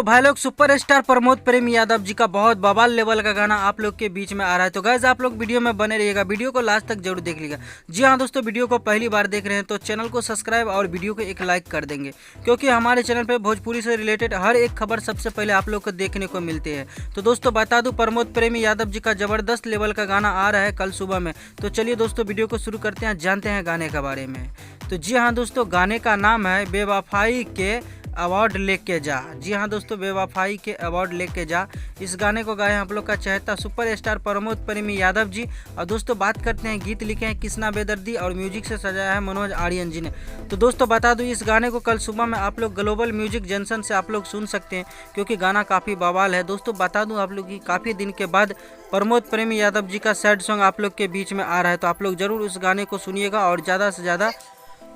भाई लोग सुपरस्टार प्रमोद प्रेम यादव जी का बहुत बवाल लेवल का गाना आप लोग के बीच में आ रहा है। तो गाइस आप लोग वीडियो में बने रहिएगा, वीडियो को लास्ट तक जरूर देख लीजिएगा। जी हाँ दोस्तों, वीडियो को पहली बार देख रहे हैं तो चैनल को सब्सक्राइब और वीडियो को एक लाइक कर देंगे, क्योंकि हमारे चैनल पे भोजपुरी से रिलेटेड हर एक खबर सबसे पहले आप लोग को देखने को मिलती है। तो दोस्तों बता दूं, प्रमोद प्रेम यादव जी का जबरदस्त लेवल का गाना आ रहा है कल सुबह में। तो चलिए दोस्तों वीडियो को शुरू करते हैं, जानते हैं गाने के बारे में। तो जी हाँ दोस्तों, गाने का नाम है बेवफाई के अवार्ड लेके जा। जी हाँ दोस्तों, बेवफाई के अवार्ड लेके जा। इस गाने को गाए हैं आप लोग का चहेता सुपरस्टार प्रमोद प्रेमी यादव जी। और दोस्तों बात करते हैं, गीत लिखे हैं कृष्णा बेदर्दी और म्यूजिक से सजाया है मनोज आर्यन जी ने। तो दोस्तों बता दूं, इस गाने को कल सुबह में आप लोग ग्लोबल म्यूजिक जंक्शन से आप लोग सुन सकते हैं, क्योंकि गाना काफ़ी बवाल है। दोस्तों बता दूं आप लोग की काफ़ी दिन के बाद प्रमोद प्रेमी यादव जी का सैड सॉन्ग आप लोग के बीच में आ रहा है। तो आप लोग जरूर उस गाने को सुनिएगा और ज़्यादा से ज़्यादा।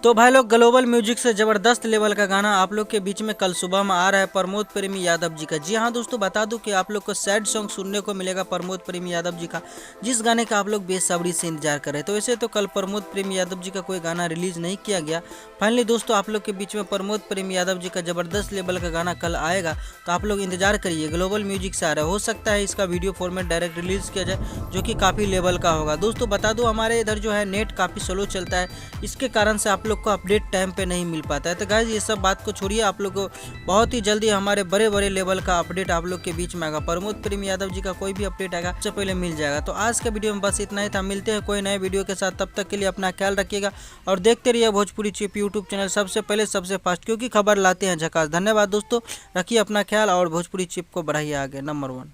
तो भाई लोग ग्लोबल म्यूजिक से ज़बरदस्त लेवल का गाना आप लोग के बीच में कल सुबह में आ रहा है प्रमोद प्रेमी यादव जी का। जी हाँ दोस्तों, बता दूं कि आप लोग को सैड सॉन्ग सुनने को मिलेगा प्रमोद प्रेमी यादव जी का, जिस गाने का आप लोग बेसब्री से इंतजार कर रहे हैं। तो वैसे तो कल प्रमोद प्रेमी यादव जी का कोई गाना रिलीज नहीं किया गया। फाइनली दोस्तों आप लोग के बीच में प्रमोद प्रेमी यादव जी का ज़बरदस्त लेवल का गाना कल आएगा। तो आप लोग इंतजार करिए, ग्लोबल म्यूजिक से आ रहा है। हो सकता है इसका वीडियो फॉर्मेट डायरेक्ट रिलीज किया जाए, जो कि काफ़ी लेवल का होगा। दोस्तों बता दूं, हमारे इधर जो है नेट काफ़ी स्लो चलता है, इसके कारण से आप लोग को अपडेट टाइम पे नहीं मिल पाता है। तो गाइस ये सब बात को छोड़िए, आप लोग को बहुत ही जल्दी हमारे बड़े बड़े लेवल का अपडेट आप लोग के बीच में आएगा। प्रमोद प्रेमी यादव जी का कोई भी अपडेट आएगा सबसे पहले मिल जाएगा। तो आज के वीडियो में बस इतना ही था, मिलते हैं कोई नए वीडियो के साथ। तब तक के लिए अपना ख्याल रखिएगा और देखते रहिए भोजपुरी चिप यूट्यूब चैनल, सबसे पहले सबसे फास्ट, क्योंकि खबर लाते हैं झकास। धन्यवाद दोस्तों, रखिए अपना ख्याल और भोजपुरी चिप को बढ़ाइए आगे नंबर 1।